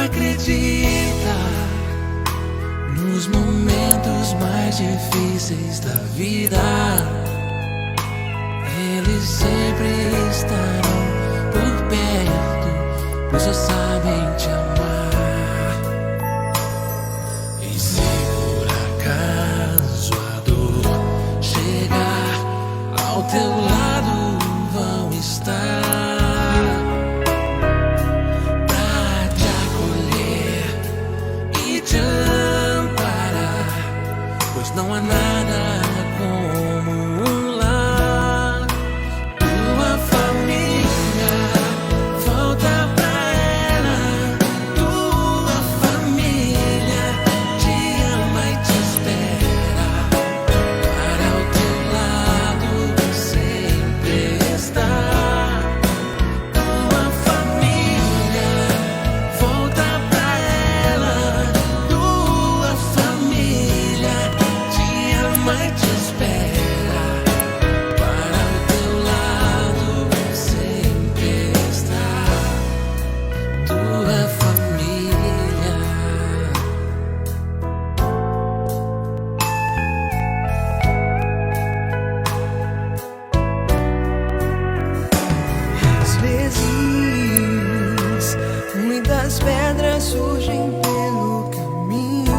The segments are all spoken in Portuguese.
acredita nos momentos mais difíceis da vida. Eles sempre estarão por perto, pois só sabem te amar. E se por acaso a dor chegar, ao teu lado vão estar pra te acolher e te amparar, pois não há nada como um lar. Tua família, volta pra ela. Tua família te ama e te espera, para ao teu lado sempre estar. Tua família, volta pra ela. Tua família te ama e te espera, para ao teu lado sempre estar. Tua família. Às vezes, muitas pedras surgem pelo caminho,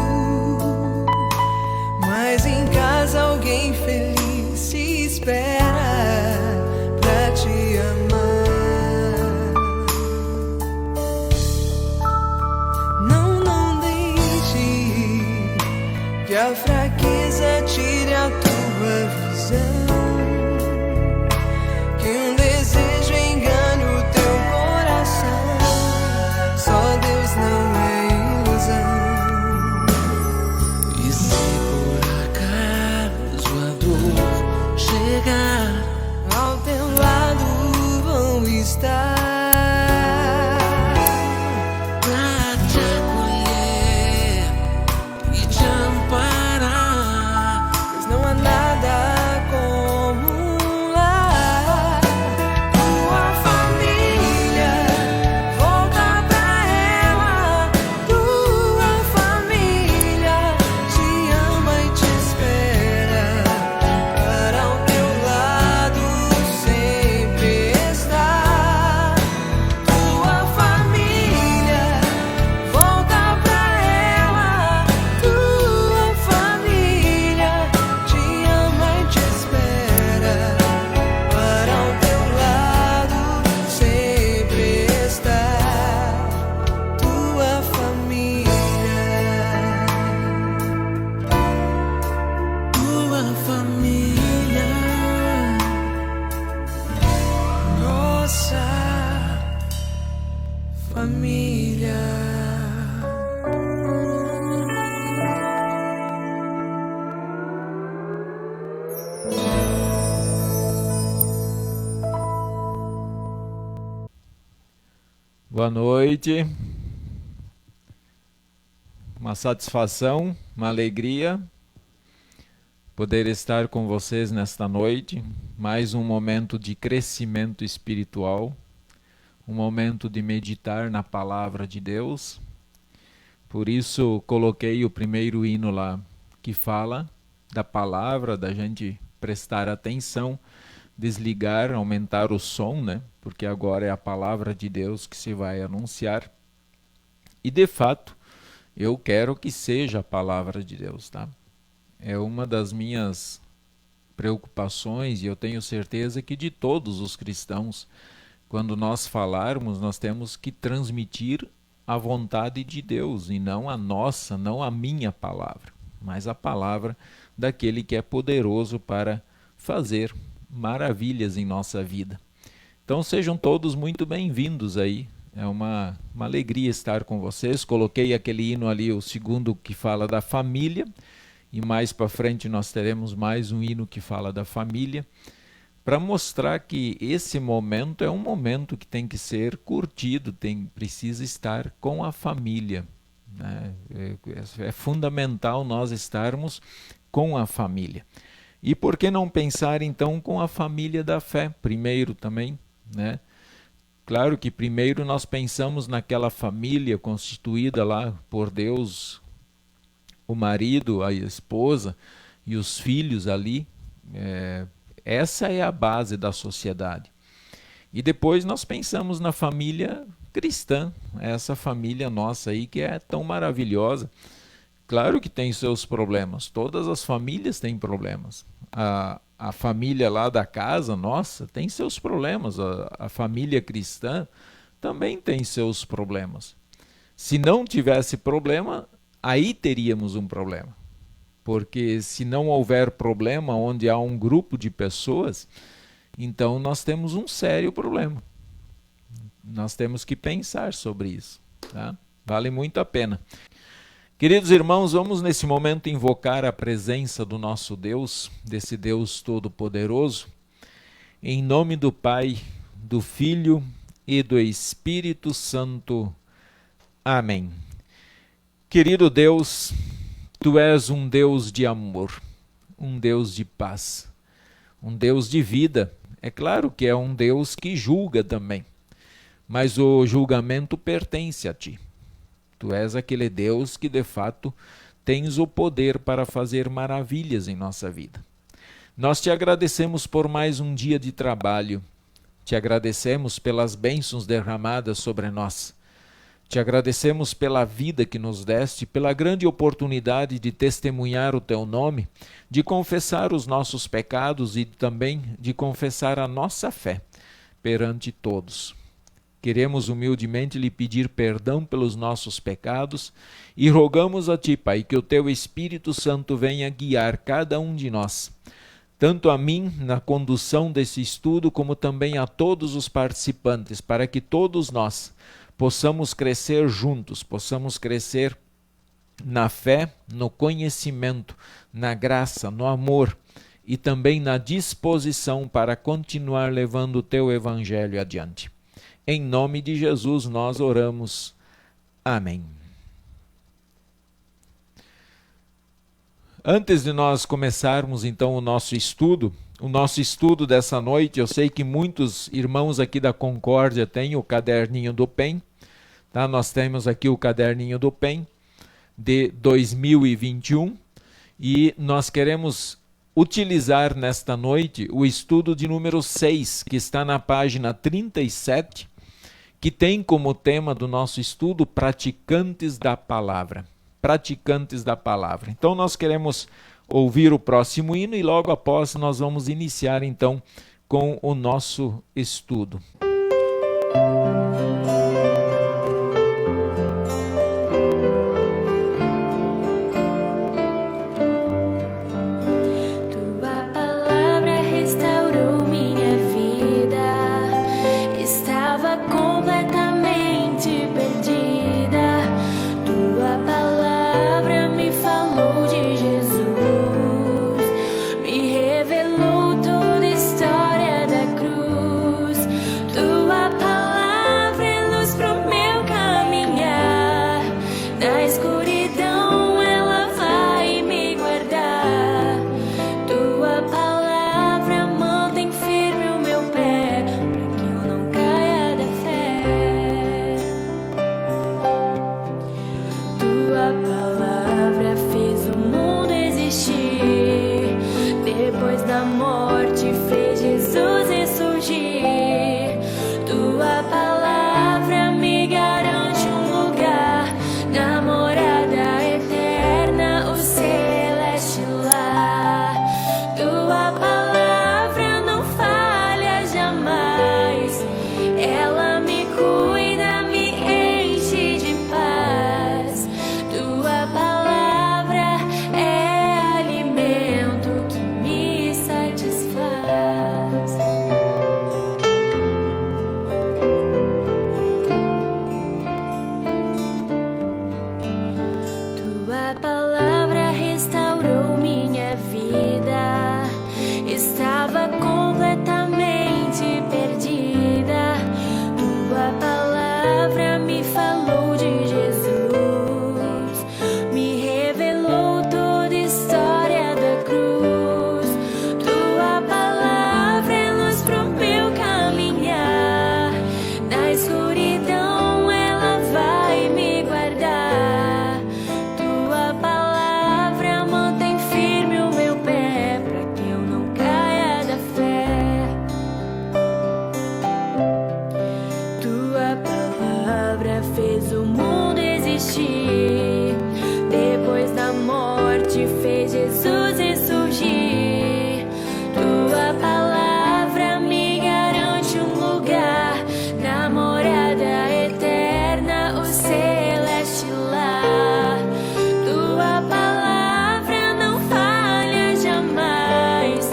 mas em casa alguém feliz se espera pra te amar. Não deixe que a fraqueza tire a tua visão, que um desejo engane o teu coração. Só Deus não é ilusão. E se por acaso a dor chegar, ao teu lado vão estar pra te acolher e te amparar, pois não há nada como um lar. Tua família, volta pra ela. Tua família te ama e te espera, para ao teu lado sempre estar. Tua família, volta pra ela. Tua família te ama e te espera, para ao teu lado sempre estar. Tua família. Tua família. Nossa família. Boa noite. Uma satisfação, uma alegria poder estar com vocês nesta noite. Mais um momento de crescimento espiritual, um momento de meditar na palavra de Deus. Por isso coloquei o primeiro hino lá, que fala da palavra, da gente prestar atenção, desligar, aumentar o som, né? Porque agora é a palavra de Deus que se vai anunciar. E de fato, eu quero que seja a palavra de Deus, tá? É uma das minhas preocupações, e eu tenho certeza que de todos os cristãos, quando nós falarmos, nós temos que transmitir a vontade de Deus, e não a nossa, não a minha palavra, mas a palavra daquele que é poderoso para fazer maravilhas em nossa vida. Então sejam todos muito bem-vindos aí. É uma alegria estar com vocês. Coloquei aquele hino ali, o segundo, que fala da família, e mais para frente nós teremos mais um hino que fala da família, para mostrar que esse momento é um momento que tem que ser curtido, precisa estar com a família, né? É fundamental nós estarmos com a família. E por que não pensar então com a família da fé primeiro também, né? Claro que primeiro nós pensamos naquela família constituída lá por Deus, o marido, a esposa e os filhos ali. Essa é a base da sociedade. E depois nós pensamos na família cristã, essa família nossa aí que é tão maravilhosa. Claro que tem seus problemas, todas as famílias têm problemas. A família lá da casa nossa tem seus problemas, a família cristã também tem seus problemas. Se não tivesse problema, aí teríamos um problema. Porque se não houver problema onde há um grupo de pessoas, então nós temos um sério problema. Nós temos que pensar sobre isso, tá? Vale muito a pena. Queridos irmãos, vamos nesse momento invocar a presença do nosso Deus, desse Deus Todo-Poderoso, em nome do Pai, do Filho e do Espírito Santo. Amém. Querido Deus, Tu és um Deus de amor, um Deus de paz, um Deus de vida. É claro que é um Deus que julga também, mas o julgamento pertence a Ti. Tu és aquele Deus que de fato tens o poder para fazer maravilhas em nossa vida. Nós Te agradecemos por mais um dia de trabalho, Te agradecemos pelas bênçãos derramadas sobre nós. Te agradecemos pela vida que nos deste, pela grande oportunidade de testemunhar o Teu nome, de confessar os nossos pecados e também de confessar a nossa fé perante todos. Queremos humildemente lhe pedir perdão pelos nossos pecados e rogamos a Ti, Pai, que o Teu Espírito Santo venha guiar cada um de nós, tanto a mim na condução desse estudo, como também a todos os participantes, para que todos nós possamos crescer juntos, possamos crescer na fé, no conhecimento, na graça, no amor e também na disposição para continuar levando o Teu Evangelho adiante. Em nome de Jesus nós oramos. Amém. Antes de nós começarmos então o nosso estudo dessa noite, eu sei que muitos irmãos aqui da Concórdia têm o caderninho do PEN, tá? Nós temos aqui o caderninho do PEN de 2021 e nós queremos utilizar nesta noite o estudo de número 6, que está na página 37, que tem como tema do nosso estudo praticantes da palavra. Praticantes da palavra. Então nós queremos ouvir o próximo hino e logo após nós vamos iniciar então com o nosso estudo. existir. Depois da morte fez Jesus ressurgir. Tua palavra me garante um lugar na morada eterna, o celeste lar. Tua palavra não falha jamais.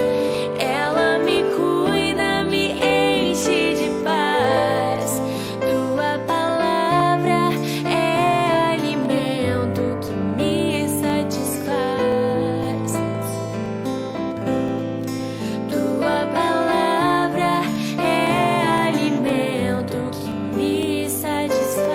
Ela me cuida, me enche de paz. Tua palavra é alimento que me satisfaz. Tua palavra é alimento que me satisfaz.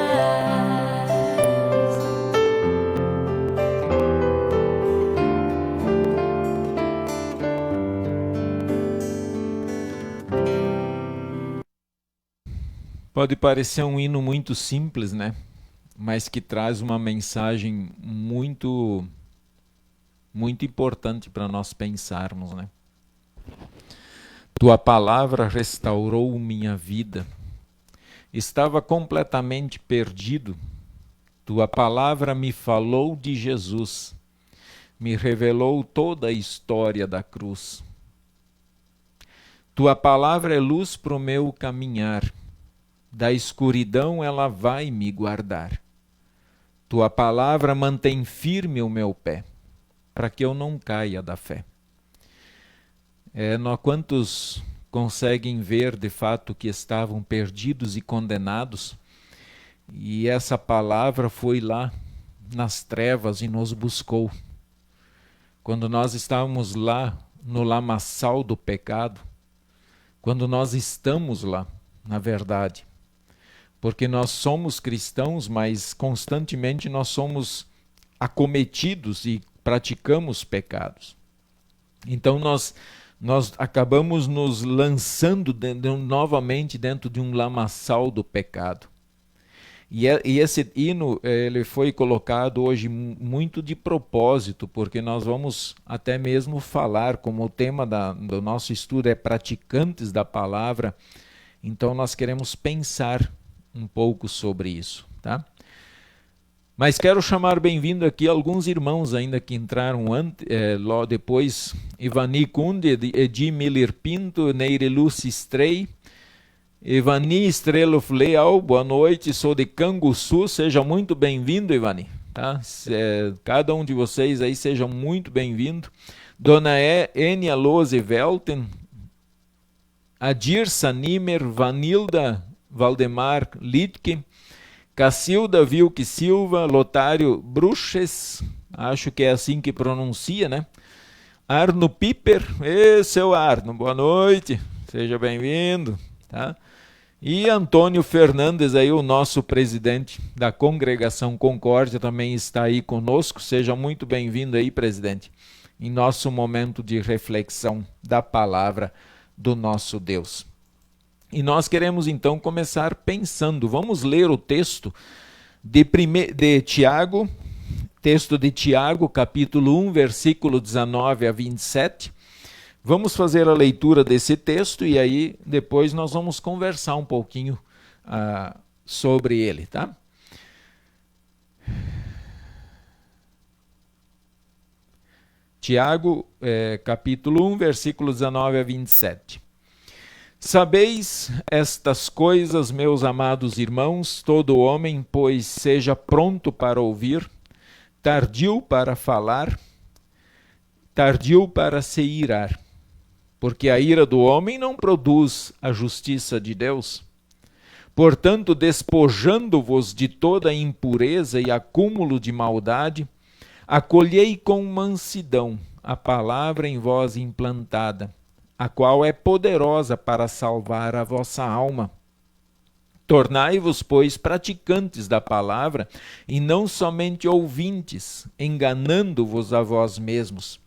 Pode parecer um hino muito simples, né? Mas que traz uma mensagem muito, muito importante para nós pensarmos, né? Tua palavra restaurou minha vida. Estava completamente perdido. Tua palavra me falou de Jesus. Me revelou toda a história da cruz. Tua palavra é luz para o meu caminhar. Da escuridão ela vai me guardar. Tua palavra mantém firme o meu pé, para que eu não caia da fé. Quantos conseguem ver de fato que estavam perdidos e condenados, e essa palavra foi lá nas trevas e nos buscou. Quando nós estávamos lá no lamaçal do pecado, quando nós estamos lá, na verdade, porque nós somos cristãos, mas constantemente nós somos acometidos e praticamos pecados. Então nós acabamos nos lançando novamente dentro de um lamaçal do pecado. E esse hino ele foi colocado hoje muito de propósito, porque nós vamos até mesmo falar, como o tema do nosso estudo é praticantes da palavra, então nós queremos pensar um pouco sobre isso, tá? Mas quero chamar bem-vindo aqui alguns irmãos ainda que entraram logo depois. Ivani Kunde, Edi Miller Pinto, Neire Lucy Strei, Ivani Estrelov Leal, boa noite, sou de Canguçu, seja muito bem-vindo, Ivani. Tá? Cada um de vocês aí seja muito bem-vindo. Dona Enia Lose Velten, Adir Sanimer, Vanilda Valdemar Litke, Cacilda Vilke Silva, Lotário Bruches, acho que é assim que pronuncia, né? Arno Piper, seu Arno, boa noite, seja bem-vindo, tá? E Antônio Fernandes, aí, o nosso presidente da Congregação Concórdia, também está aí conosco, seja muito bem-vindo aí, presidente, em nosso momento de reflexão da palavra do nosso Deus. E nós queremos então começar pensando. Vamos ler o texto de Tiago, texto de Tiago, capítulo 1, versículo 19 a 27. Vamos fazer a leitura desse texto e aí depois nós vamos conversar um pouquinho sobre ele, tá? Tiago, capítulo 1, versículo 19 a 27. Sabeis estas coisas, meus amados irmãos, todo homem, pois, seja pronto para ouvir, tardio para falar, tardio para se irar, porque a ira do homem não produz a justiça de Deus. Portanto, despojando-vos de toda impureza e acúmulo de maldade, acolhei com mansidão a palavra em vós implantada, a qual é poderosa para salvar a vossa alma. Tornai-vos, pois, praticantes da palavra, e não somente ouvintes, enganando-vos a vós mesmos.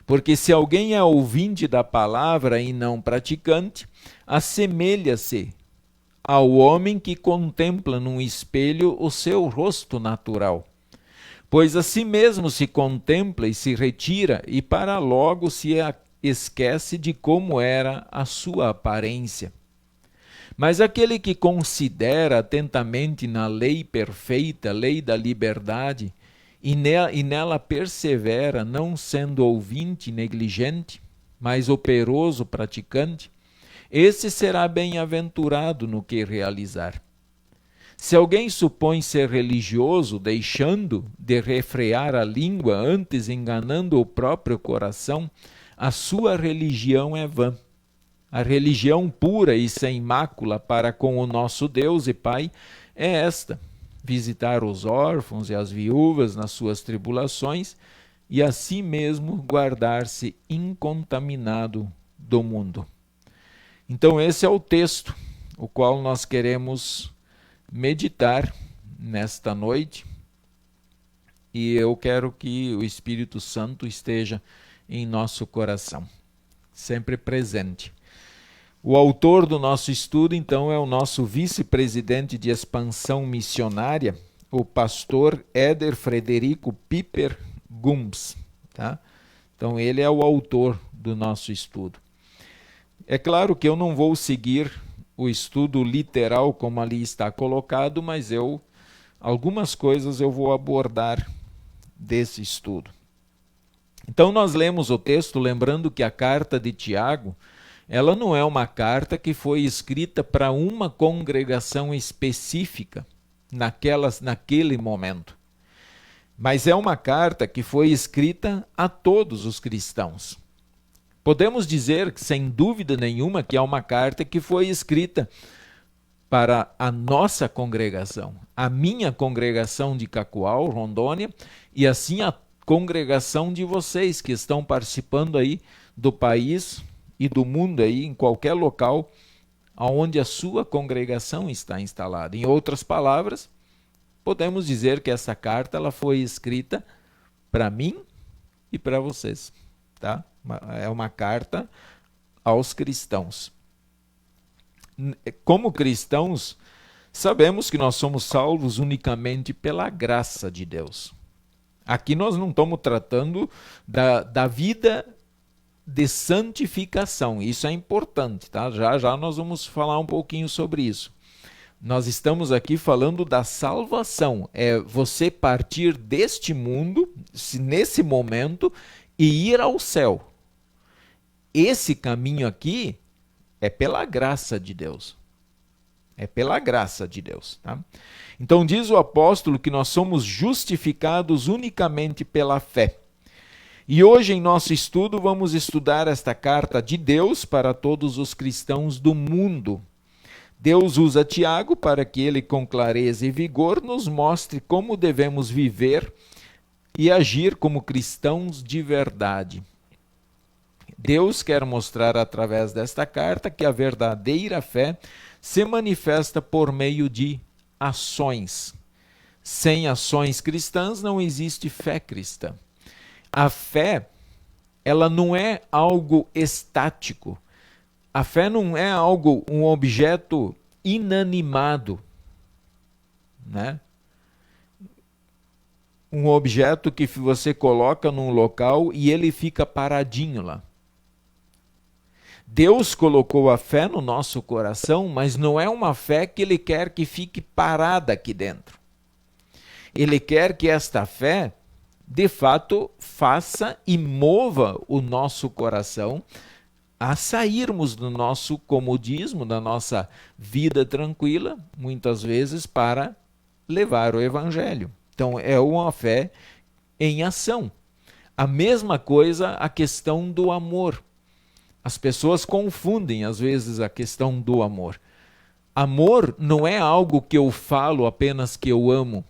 Porque se alguém é ouvinte da palavra e não praticante, assemelha-se ao homem que contempla num espelho o seu rosto natural. Pois a si mesmo se contempla e se retira, e para logo se esquece de como era a sua aparência. Mas aquele que considera atentamente na lei perfeita, lei da liberdade, e nela persevera, não sendo ouvinte negligente, mas operoso praticante, esse será bem-aventurado no que realizar. Se alguém supõe ser religioso, deixando de refrear a língua, antes enganando o próprio coração, a sua religião é vã. A religião pura e sem mácula para com o nosso Deus e Pai é esta: visitar os órfãos e as viúvas nas suas tribulações e a si mesmo guardar-se incontaminado do mundo. Então esse é o texto, o qual nós queremos meditar nesta noite, e eu quero que o Espírito Santo esteja em nosso coração, sempre presente. O autor do nosso estudo, então, é o nosso vice-presidente de expansão missionária, o pastor Éder Frederico Piper Gumbs. Tá? Então, ele é o autor do nosso estudo. É claro que eu não vou seguir o estudo literal como ali está colocado, mas algumas coisas eu vou abordar desse estudo. Então, nós lemos o texto, lembrando que a carta de Tiago, ela não é uma carta que foi escrita para uma congregação específica naquele momento. Mas é uma carta que foi escrita a todos os cristãos. Podemos dizer, sem dúvida nenhuma, que é uma carta que foi escrita para a nossa congregação, a minha congregação de Cacoal, Rondônia, e assim a congregação de vocês que estão participando aí do país e do mundo aí, em qualquer local onde a sua congregação está instalada. Em outras palavras, podemos dizer que essa carta ela foi escrita para mim e para vocês. Tá? É uma carta aos cristãos. Como cristãos, sabemos que nós somos salvos unicamente pela graça de Deus. Aqui nós não estamos tratando da vida de santificação, isso é importante, tá? Já nós vamos falar um pouquinho sobre isso. Nós estamos aqui falando da salvação, é você partir deste mundo, nesse momento, e ir ao céu. Esse caminho aqui é pela graça de Deus. É pela graça de Deus, tá? Então diz o apóstolo que nós somos justificados unicamente pela fé. E hoje em nosso estudo vamos estudar esta carta de Deus para todos os cristãos do mundo. Deus usa Tiago para que ele, com clareza e vigor, nos mostre como devemos viver e agir como cristãos de verdade. Deus quer mostrar através desta carta que a verdadeira fé se manifesta por meio de ações. Sem ações cristãs não existe fé cristã. A fé, ela não é algo estático. A fé não é um objeto inanimado, né? Um objeto que você coloca num local e ele fica paradinho lá. Deus colocou a fé no nosso coração, mas não é uma fé que ele quer que fique parada aqui dentro. Ele quer que esta fé, de fato, faça e mova o nosso coração a sairmos do nosso comodismo, da nossa vida tranquila, muitas vezes para levar o evangelho. Então, é uma fé em ação. A mesma coisa a questão do amor. As pessoas confundem, às vezes, a questão do amor. Amor não é algo que eu falo apenas que eu amo,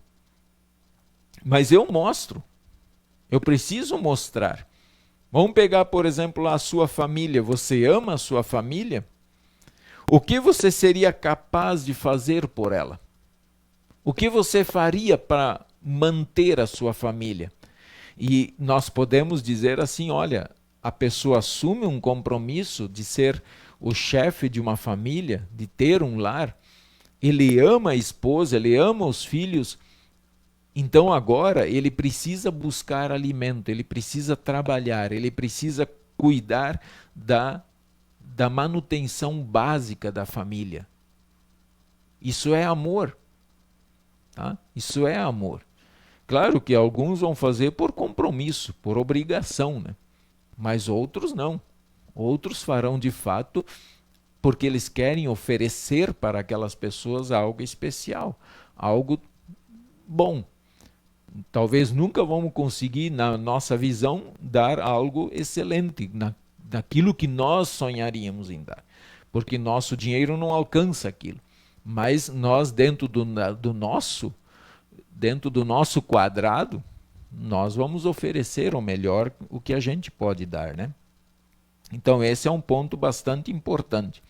mas eu mostro. Eu preciso mostrar. Vamos pegar, por exemplo, a sua família. Você ama a sua família? O que você seria capaz de fazer por ela? O que você faria para manter a sua família? E nós podemos dizer assim, olha, a pessoa assume um compromisso de ser o chefe de uma família, de ter um lar, ele ama a esposa, ele ama os filhos, então agora ele precisa buscar alimento, ele precisa trabalhar, ele precisa cuidar da manutenção básica da família. Isso é amor. Tá? Isso é amor. Claro que alguns vão fazer por compromisso, por obrigação, né? Mas outros não. Outros farão de fato porque eles querem oferecer para aquelas pessoas algo especial, algo bom. Talvez nunca vamos conseguir, na nossa visão, dar algo excelente, naquilo que nós sonharíamos em dar, porque nosso dinheiro não alcança aquilo. Mas nós, dentro do nosso quadrado, nós vamos oferecer o melhor, o que a gente pode dar, né? Então esse é um ponto bastante importante.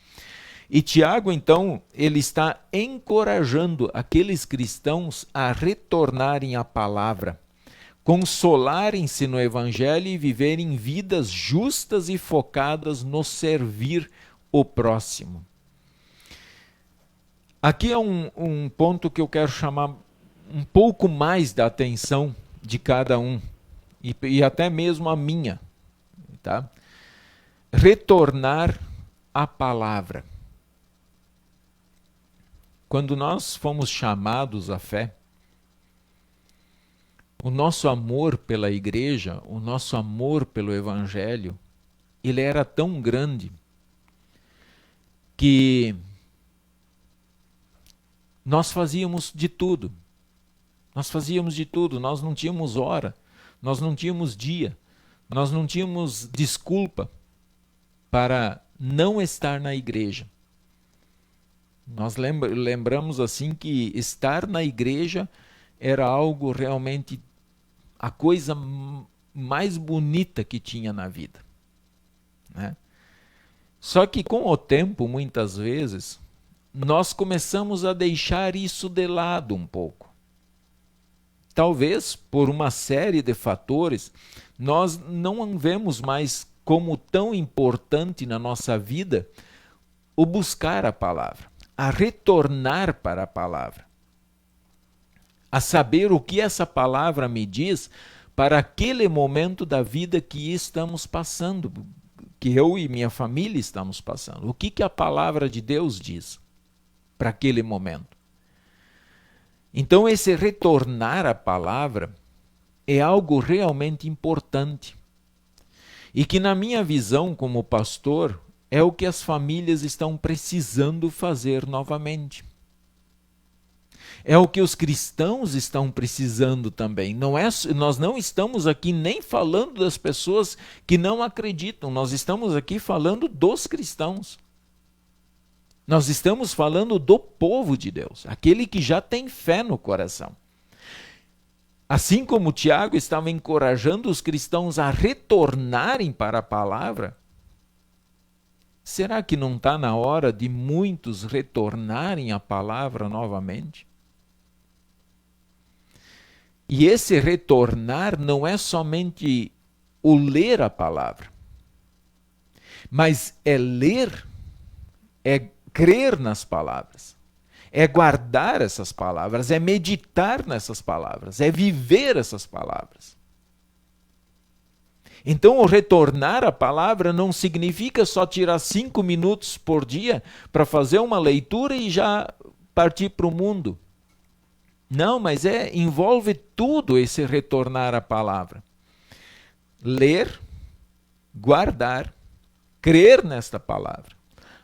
E Tiago, então, ele está encorajando aqueles cristãos a retornarem à palavra, consolarem-se no Evangelho e viverem vidas justas e focadas no servir o próximo. Aqui é um ponto que eu quero chamar um pouco mais da atenção de cada um, e até mesmo a minha. Tá? Retornar à palavra. Quando nós fomos chamados à fé, o nosso amor pela igreja, o nosso amor pelo Evangelho, ele era tão grande que nós fazíamos de tudo. Nós fazíamos de tudo, nós não tínhamos hora, nós não tínhamos dia, nós não tínhamos desculpa para não estar na igreja. Nós lembramos assim que estar na igreja era algo realmente a coisa mais bonita que tinha na vida, né? Só que com o tempo, muitas vezes, nós começamos a deixar isso de lado um pouco. Talvez por uma série de fatores, nós não vemos mais como tão importante na nossa vida o buscar a palavra, a retornar para a palavra, a saber o que essa palavra me diz para aquele momento da vida que estamos passando, que eu e minha família estamos passando. O que a palavra de Deus diz para aquele momento? Então esse retornar à palavra é algo realmente importante e que, na minha visão como pastor, é o que as famílias estão precisando fazer novamente. É o que os cristãos estão precisando também. Nós não estamos aqui nem falando das pessoas que não acreditam, nós estamos aqui falando dos cristãos. Nós estamos falando do povo de Deus, aquele que já tem fé no coração. Assim como Tiago estava encorajando os cristãos a retornarem para a palavra, será que não está na hora de muitos retornarem à palavra novamente? E esse retornar não é somente o ler a palavra, mas é ler, é crer nas palavras, é guardar essas palavras, é meditar nessas palavras, é viver essas palavras. Então, o retornar à palavra não significa só tirar 5 minutos por dia para fazer uma leitura e já partir para o mundo. Não, mas envolve tudo esse retornar à palavra. Ler, guardar, crer nesta palavra,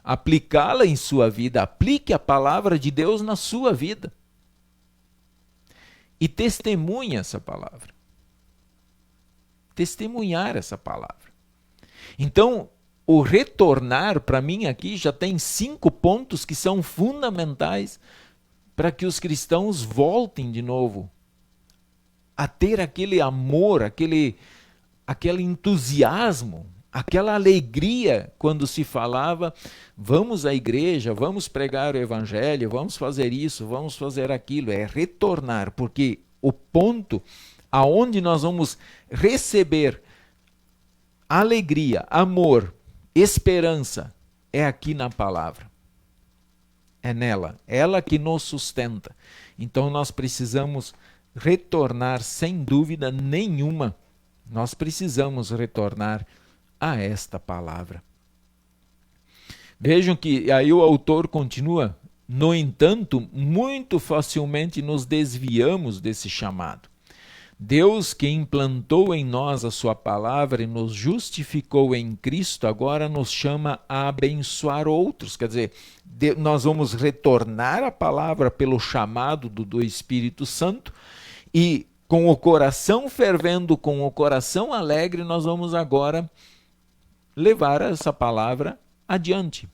aplicá-la em sua vida, aplique a palavra de Deus na sua vida e testemunhe essa palavra. Testemunhar essa palavra. Então, o retornar, para mim, aqui já tem 5 pontos que são fundamentais para que os cristãos voltem de novo a ter aquele amor, aquele entusiasmo, aquela alegria quando se falava: vamos à igreja, vamos pregar o evangelho, vamos fazer isso, vamos fazer aquilo. É retornar, porque o ponto aonde nós vamos receber alegria, amor, esperança, é aqui na palavra. É nela, ela que nos sustenta. Então nós precisamos retornar, sem dúvida nenhuma, nós precisamos retornar a esta palavra. Vejam que aí o autor continua No entanto, muito facilmente nos desviamos desse chamado. Deus, que implantou em nós a sua palavra e nos justificou em Cristo, agora nos chama a abençoar outros. Quer dizer, nós vamos retornar a palavra pelo chamado do Espírito Santo e com o coração fervendo, com o coração alegre, nós vamos agora levar essa palavra adiante.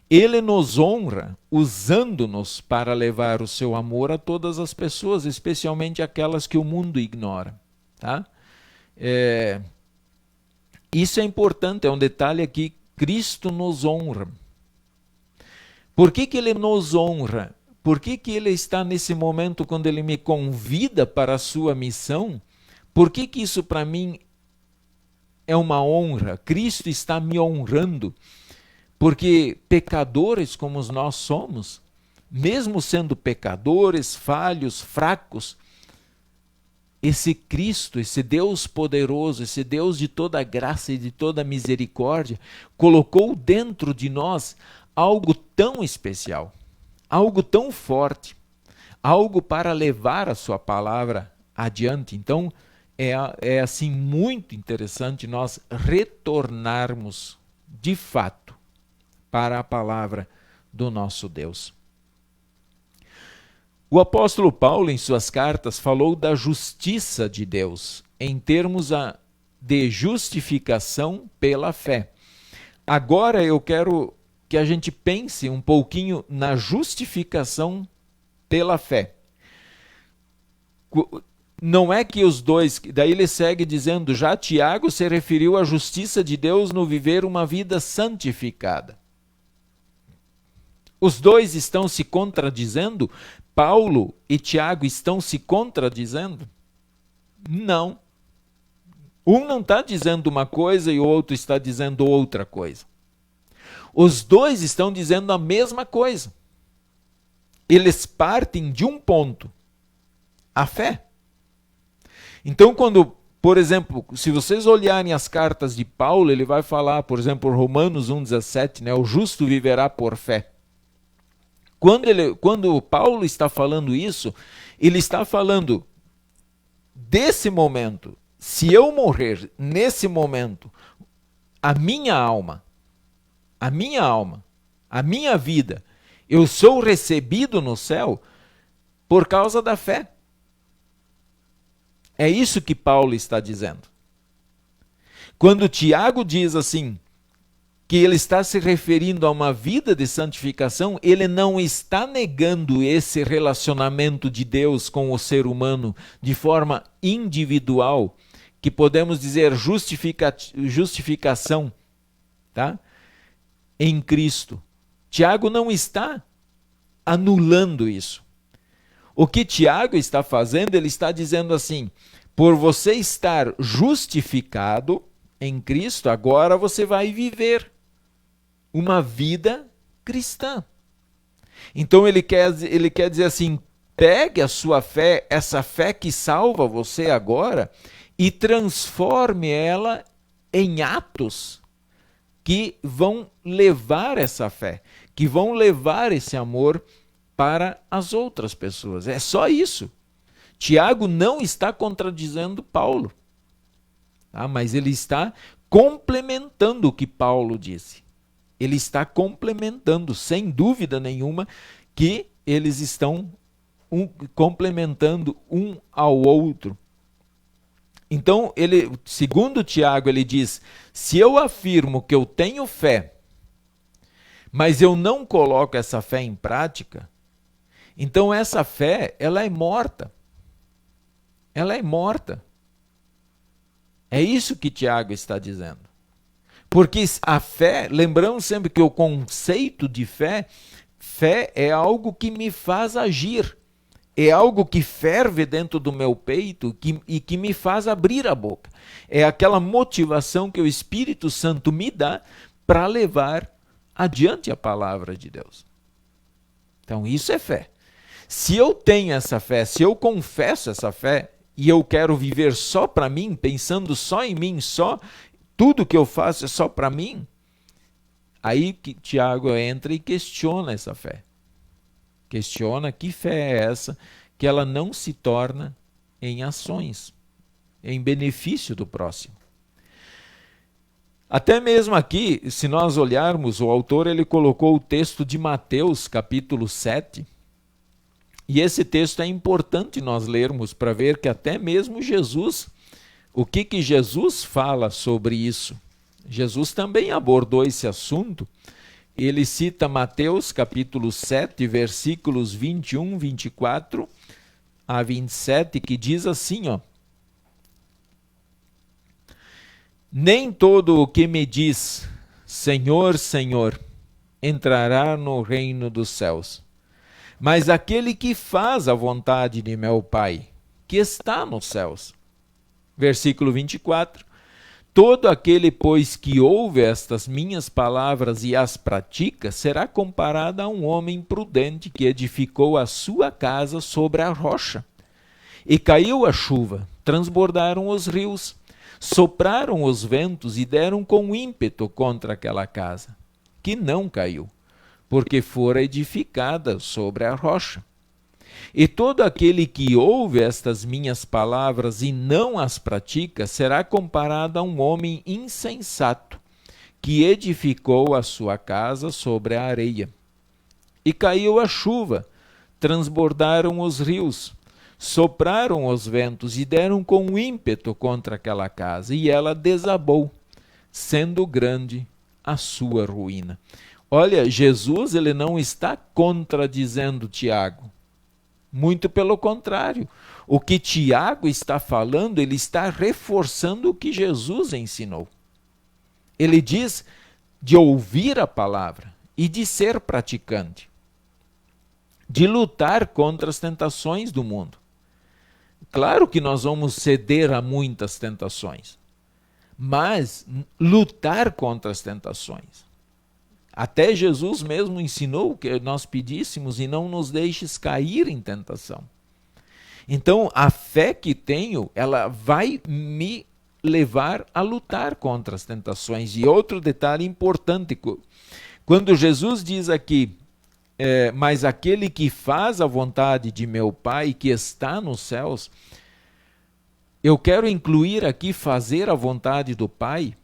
Ele nos honra usando-nos para levar o seu amor a todas as pessoas, especialmente aquelas que o mundo ignora. Tá? Isso é importante, é um detalhe aqui. Cristo nos honra. Por que ele nos honra? Por que ele está nesse momento, quando ele me convida para a sua missão? Por que isso para mim é uma honra? Cristo está me honrando. Porque pecadores como nós somos, mesmo sendo pecadores, falhos, fracos, esse Cristo, esse Deus poderoso, esse Deus de toda graça e de toda misericórdia, colocou dentro de nós algo tão especial, algo tão forte, algo para levar a sua palavra adiante. Então, é assim muito interessante nós retornarmos de fato para a palavra do nosso Deus. O apóstolo Paulo, em suas cartas, falou da justiça de Deus, em termos de justificação pela fé. Agora eu quero que a gente pense um pouquinho na justificação pela fé. Não é que os dois, daí ele segue dizendo, já Tiago se referiu à justiça de Deus no viver uma vida santificada. Os dois estão se contradizendo? Paulo e Tiago estão se contradizendo? Não. Um não está dizendo uma coisa e o outro está dizendo outra coisa. Os dois estão dizendo a mesma coisa. Eles partem de um ponto, a fé. Então, quando, por exemplo, se vocês olharem as cartas de Paulo, ele vai falar, por exemplo, Romanos 1,17, né, o justo viverá por fé. Quando Paulo está falando isso, ele está falando desse momento. Se eu morrer nesse momento, a minha alma, a minha vida, eu sou recebido no céu por causa da fé. É isso que Paulo está dizendo. Quando Tiago diz assim, que ele está se referindo a uma vida de santificação, ele não está negando esse relacionamento de Deus com o ser humano de forma individual, que podemos dizer justificação, tá? Em Cristo. Tiago não está anulando isso. O que Tiago está fazendo, ele está dizendo assim, por você estar justificado em Cristo, agora você vai viver uma vida cristã. Então ele quer dizer assim, pegue a sua fé, essa fé que salva você agora, e transforme ela em atos que vão levar essa fé, que vão levar esse amor para as outras pessoas. É só isso. Tiago não está contradizendo Paulo, tá? Mas ele está complementando o que Paulo disse. Ele está complementando, sem dúvida nenhuma, que eles estão complementando um ao outro. Então, segundo Tiago, ele diz, se eu afirmo que eu tenho fé, mas eu não coloco essa fé em prática, então essa fé, ela é morta. Ela é morta. É isso que Tiago está dizendo. Porque a fé, lembramos sempre que o conceito de fé é algo que me faz agir. É algo que ferve dentro do meu peito e que me faz abrir a boca. É aquela motivação que o Espírito Santo me dá para levar adiante a palavra de Deus. Então isso é fé. Se eu tenho essa fé, se eu confesso essa fé e eu quero viver só para mim, pensando só em mim, tudo que eu faço é só para mim, aí que Tiago entra e questiona essa fé. Questiona que fé é essa que ela não se torna em ações, em benefício do próximo. Até mesmo aqui, se nós olharmos, o autor ele colocou o texto de Mateus, capítulo 7, e esse texto é importante nós lermos para ver que até mesmo Jesus, o que Jesus fala sobre isso? Jesus também abordou esse assunto. Ele cita Mateus capítulo 7, versículos 21, 24 a 27, que diz assim, ó: Nem todo o que me diz, Senhor, Senhor, entrará no reino dos céus, mas aquele que faz a vontade de meu Pai, que está nos céus. Versículo 24: Todo aquele, pois, que ouve estas minhas palavras e as pratica, será comparado a um homem prudente que edificou a sua casa sobre a rocha. E caiu a chuva, transbordaram os rios, sopraram os ventos e deram com ímpeto contra aquela casa, que não caiu, porque fora edificada sobre a rocha. E todo aquele que ouve estas minhas palavras e não as pratica, será comparado a um homem insensato, que edificou a sua casa sobre a areia. E caiu a chuva, transbordaram os rios, sopraram os ventos e deram com ímpeto contra aquela casa, e ela desabou, sendo grande a sua ruína. Olha, Jesus ele não está contradizendo Tiago. Muito pelo contrário. O que Tiago está falando, ele está reforçando o que Jesus ensinou. Ele diz de ouvir a palavra e de ser praticante, de lutar contra as tentações do mundo. Claro que nós vamos ceder a muitas tentações, mas lutar contra as tentações. Até Jesus mesmo ensinou que nós pedíssemos e não nos deixes cair em tentação. Então, a fé que tenho, ela vai me levar a lutar contra as tentações. E outro detalhe importante, quando Jesus diz aqui, mas aquele que faz a vontade de meu Pai que está nos céus, eu quero incluir aqui fazer a vontade do Pai,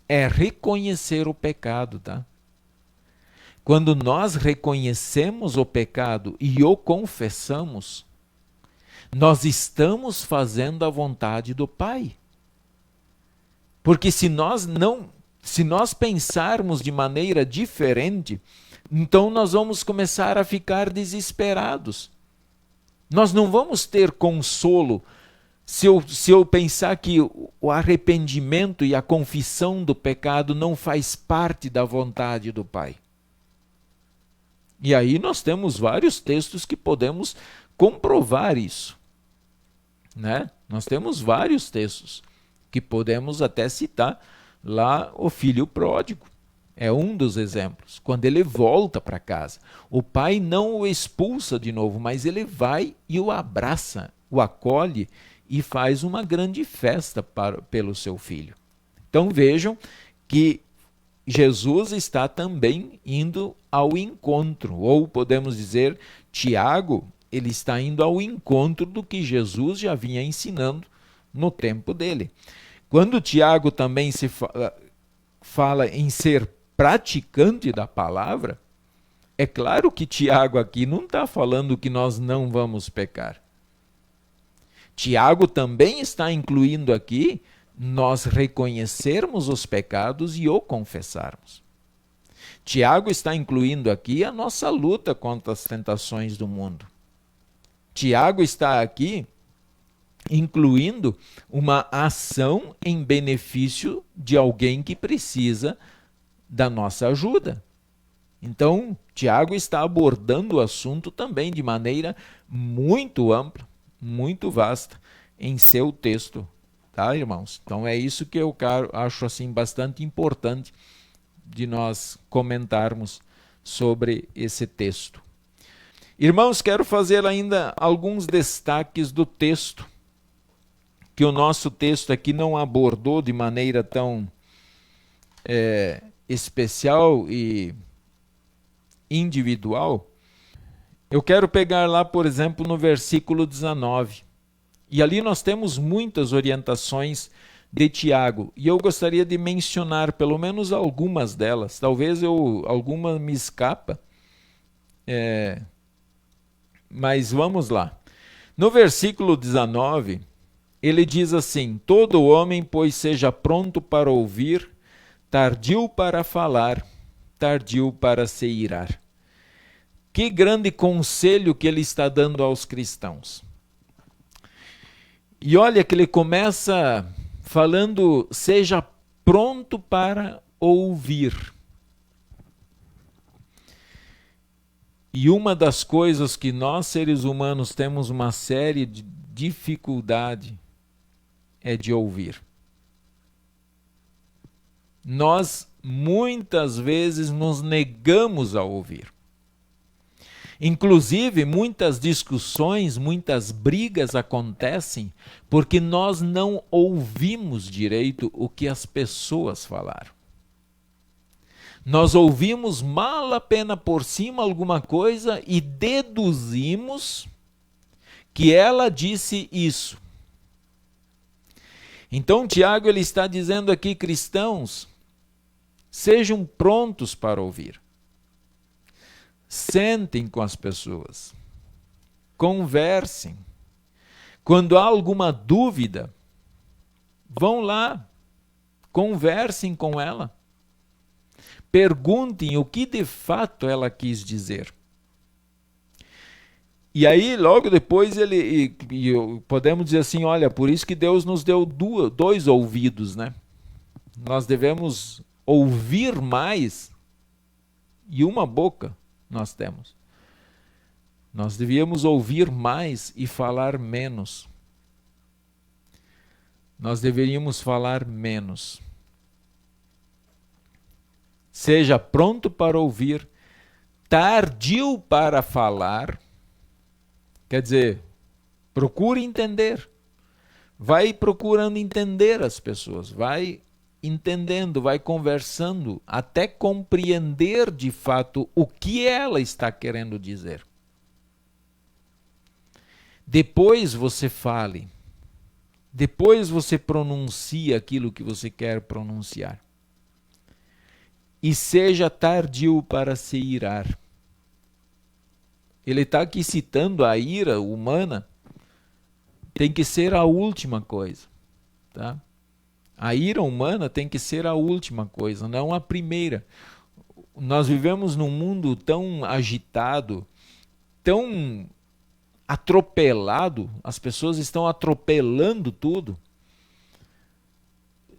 é reconhecer o pecado, tá? Quando nós reconhecemos o pecado e o confessamos, nós estamos fazendo a vontade do Pai. Porque se nós pensarmos de maneira diferente, então nós vamos começar a ficar desesperados. Nós não vamos ter consolo se eu pensar que o arrependimento e a confissão do pecado não faz parte da vontade do Pai. E aí nós temos vários textos que podemos comprovar isso, né? Nós temos vários textos que podemos até citar. Lá o filho pródigo é um dos exemplos. Quando ele volta para casa, o pai não o expulsa de novo, mas ele vai e o abraça, o acolhe e faz uma grande festa pelo seu filho. Então vejam que Jesus está também indo ao encontro, ou podemos dizer, Tiago, ele está indo ao encontro do que Jesus já vinha ensinando no tempo dele. Quando Tiago também se fala em ser praticante da palavra, é claro que Tiago aqui não está falando que nós não vamos pecar. Tiago também está incluindo aqui nós reconhecermos os pecados e o confessarmos. Tiago está incluindo aqui a nossa luta contra as tentações do mundo. Tiago está aqui incluindo uma ação em benefício de alguém que precisa da nossa ajuda. Então, Tiago está abordando o assunto também de maneira muito ampla, muito vasta em seu texto, tá, irmãos? Então é isso que eu acho assim bastante importante de nós comentarmos sobre esse texto. Irmãos, quero fazer ainda alguns destaques do texto, que o nosso texto aqui não abordou de maneira tão especial e individual. Eu quero pegar lá, por exemplo, no versículo 19. E ali nós temos muitas orientações de Tiago. E eu gostaria de mencionar pelo menos algumas delas. Talvez alguma me escapa. Mas vamos lá. No versículo 19, ele diz assim: todo homem, pois, seja pronto para ouvir, tardio para falar, tardio para se irar. Que grande conselho que ele está dando aos cristãos. E olha que ele começa falando: seja pronto para ouvir. E uma das coisas que nós, seres humanos, temos uma série de dificuldade é de ouvir. Nós, muitas vezes, nos negamos a ouvir. Inclusive, muitas discussões, muitas brigas acontecem porque nós não ouvimos direito o que as pessoas falaram. Nós ouvimos mal a pena por cima alguma coisa e deduzimos que ela disse isso. Então, Tiago ele está dizendo aqui, cristãos, sejam prontos para ouvir. Sentem com as pessoas. Conversem. Quando há alguma dúvida, vão lá, conversem com ela. Perguntem o que de fato ela quis dizer. E aí, logo depois, podemos dizer assim, olha, por isso que Deus nos deu dois ouvidos, né? Nós devemos ouvir mais e uma boca nós temos. Nós devíamos ouvir mais e falar menos. Nós deveríamos falar menos. Seja pronto para ouvir, tardio para falar. Quer dizer, procure entender. Vai procurando entender as pessoas. Vai entendendo, vai conversando, até compreender de fato o que ela está querendo dizer. Depois você fale. Depois você pronuncia aquilo que você quer pronunciar. E seja tardio para se irar. Ele está aqui citando a ira humana. Tem que ser a última coisa. Tá? A ira humana tem que ser a última coisa, não a primeira. Nós vivemos num mundo tão agitado, tão atropelado. As pessoas estão atropelando tudo.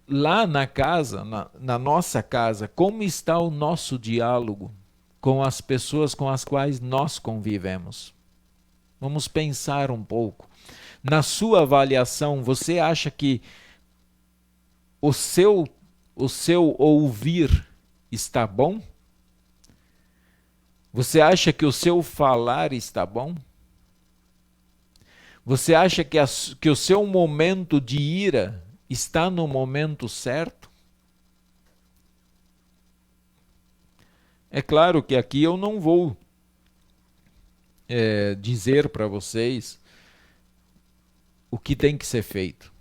Lá na casa, na nossa casa, como está o nosso diálogo com as pessoas com as quais nós convivemos? Vamos pensar um pouco. Na sua avaliação, você acha que o seu ouvir está bom? Você acha que o seu falar está bom? Você acha que o seu momento de ira está no momento certo? É claro que aqui eu não vou dizer para vocês o que tem que ser feito.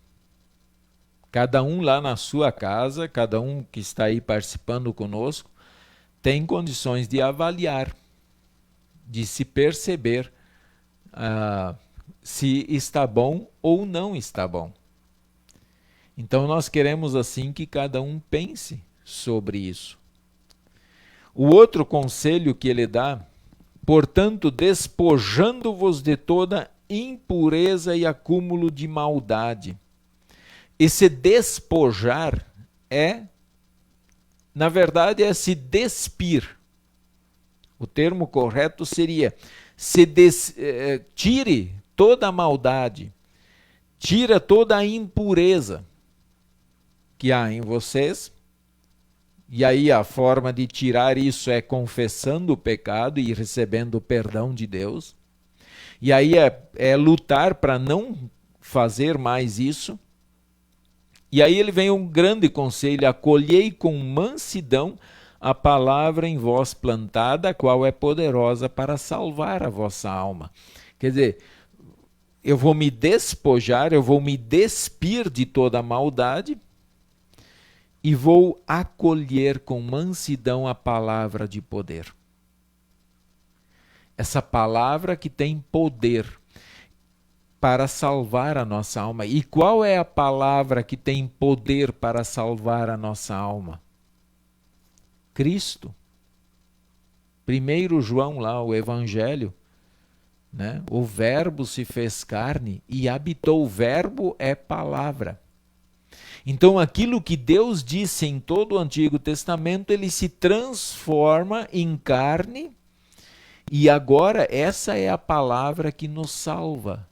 Cada um lá na sua casa, cada um que está aí participando conosco, tem condições de avaliar, de se perceber se está bom ou não está bom. Então nós queremos assim que cada um pense sobre isso. O outro conselho que ele dá, portanto, despojando-vos de toda impureza e acúmulo de maldade. Esse despojar na verdade, é se despir. O termo correto seria tire toda a maldade, tira toda a impureza que há em vocês. E aí a forma de tirar isso é confessando o pecado e recebendo o perdão de Deus. E aí é lutar para não fazer mais isso. E aí ele vem um grande conselho: acolhei com mansidão a palavra em vós plantada, a qual é poderosa para salvar a vossa alma. Quer dizer, eu vou me despojar, eu vou me despir de toda a maldade e vou acolher com mansidão a palavra de poder. Essa palavra que tem poder para salvar a nossa alma. E qual é a palavra que tem poder para salvar a nossa alma? Cristo. 1 João lá, o Evangelho, né? O verbo se fez carne e habitou. O verbo é palavra. Então aquilo que Deus disse em todo o Antigo Testamento, ele se transforma em carne e agora essa é a palavra que nos salva.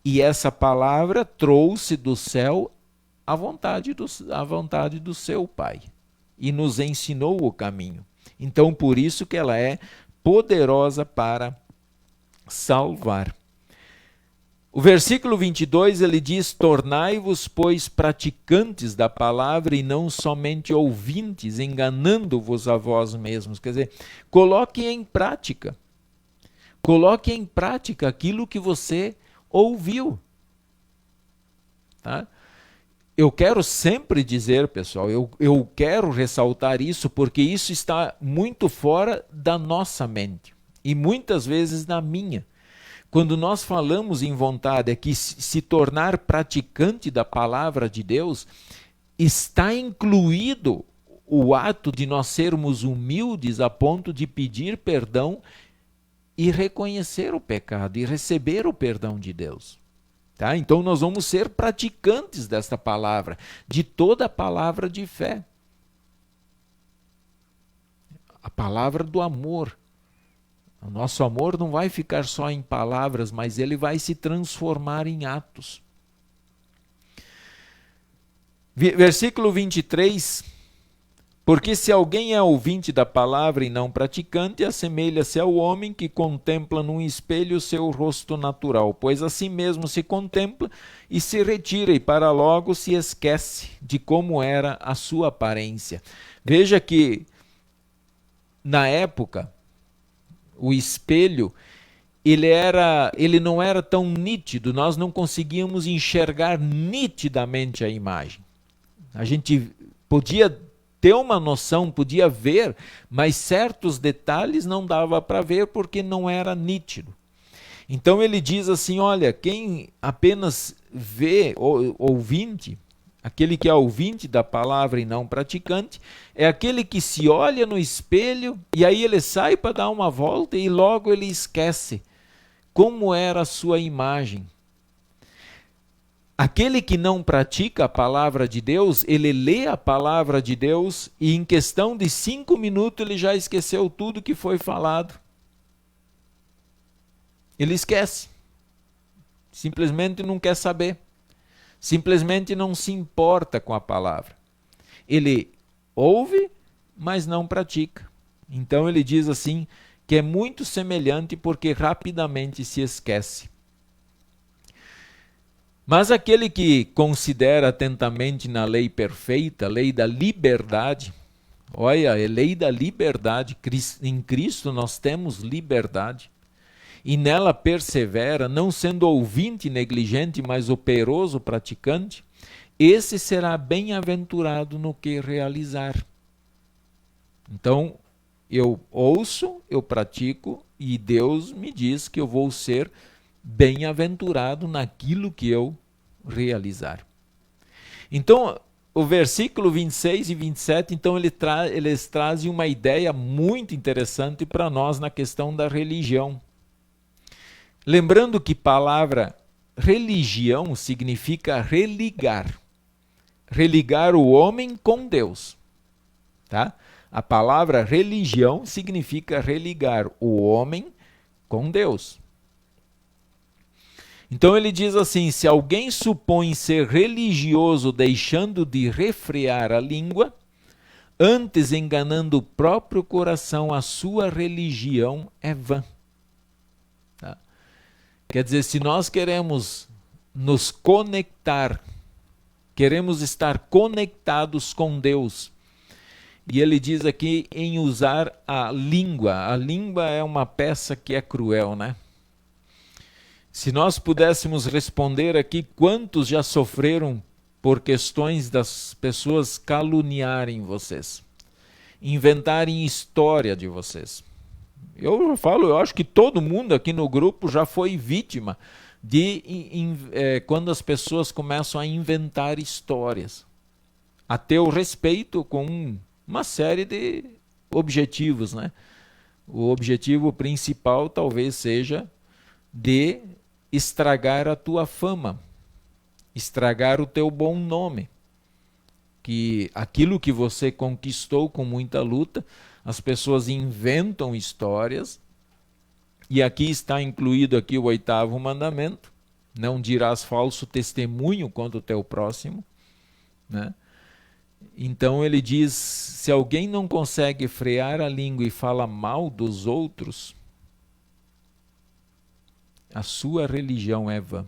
E essa palavra trouxe do céu a vontade do seu Pai e nos ensinou o caminho. Então por isso que ela é poderosa para salvar. O versículo 22 ele diz: tornai-vos, pois, praticantes da palavra e não somente ouvintes, enganando-vos a vós mesmos. Quer dizer, coloque em prática. Coloque em prática aquilo que você ouviu. Tá? Eu quero sempre dizer, pessoal, eu quero ressaltar isso porque isso está muito fora da nossa mente e muitas vezes da minha. Quando nós falamos em vontade aqui, se tornar praticante da palavra de Deus, está incluído o ato de nós sermos humildes a ponto de pedir perdão e reconhecer o pecado e receber o perdão de Deus. Tá? Então nós vamos ser praticantes desta palavra, de toda a palavra de fé. A palavra do amor. O nosso amor não vai ficar só em palavras, mas ele vai se transformar em atos. Versículo 23. Porque se alguém é ouvinte da palavra e não praticante, assemelha-se ao homem que contempla num espelho o seu rosto natural, pois assim mesmo se contempla e se retira e para logo se esquece de como era a sua aparência. Veja que na época o espelho ele não era tão nítido, nós não conseguíamos enxergar nitidamente a imagem. A gente podia ter uma noção, podia ver, mas certos detalhes não dava para ver porque não era nítido. Então ele diz assim, olha, quem apenas vê, ouvinte, aquele que é ouvinte da palavra e não praticante, é aquele que se olha no espelho e aí ele sai para dar uma volta e logo ele esquece como era a sua imagem. Aquele que não pratica a palavra de Deus, ele lê a palavra de Deus e em questão de 5 minutos ele já esqueceu tudo que foi falado. Ele esquece. Simplesmente não quer saber. Simplesmente não se importa com a palavra. Ele ouve, mas não pratica. Então ele diz assim, que é muito semelhante porque rapidamente se esquece. Mas aquele que considera atentamente na lei perfeita, a lei da liberdade, olha, é lei da liberdade, em Cristo nós temos liberdade, e nela persevera, não sendo ouvinte negligente, mas operoso praticante, esse será bem-aventurado no que realizar. Então, eu ouço, eu pratico, e Deus me diz que eu vou ser bem-aventurado naquilo que eu realizar. Então, o versículo 26 e 27, então eles trazem uma ideia muito interessante para nós na questão da religião. Lembrando que palavra religião significa religar. Religar o homem com Deus. Tá? A palavra religião significa religar o homem com Deus. Então ele diz assim, se alguém supõe ser religioso deixando de refrear a língua, antes enganando o próprio coração, a sua religião é vã. Tá? Quer dizer, se nós queremos nos conectar, queremos estar conectados com Deus, E ele diz aqui em usar a língua. A língua é uma peça que é cruel, né? Se nós pudéssemos responder aqui, quantos já sofreram por questões das pessoas caluniarem vocês, inventarem história de vocês. Eu falo, eu acho que todo mundo aqui no grupo já foi vítima de quando as pessoas começam a inventar histórias, a ter o respeito com uma série de objetivos, né? O objetivo principal talvez seja de estragar a tua fama, estragar o teu bom nome, que aquilo que você conquistou com muita luta, as pessoas inventam histórias, e aqui está incluído aqui o 8º mandamento: não dirás falso testemunho contra o teu próximo, né? Então ele diz, se alguém não consegue frear a língua e fala mal dos outros, a sua religião é vã.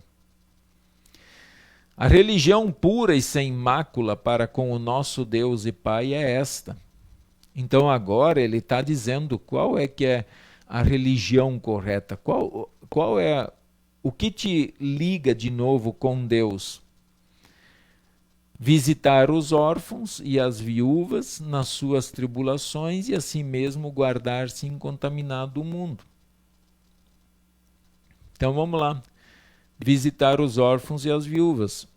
A religião pura e sem mácula para com o nosso Deus e Pai é esta. Então agora ele está dizendo qual é que é a religião correta, qual é o que te liga de novo com Deus. Visitar os órfãos e as viúvas nas suas tribulações e assim mesmo guardar-se incontaminado do mundo. Então vamos lá, visitar os órfãos e as viúvas.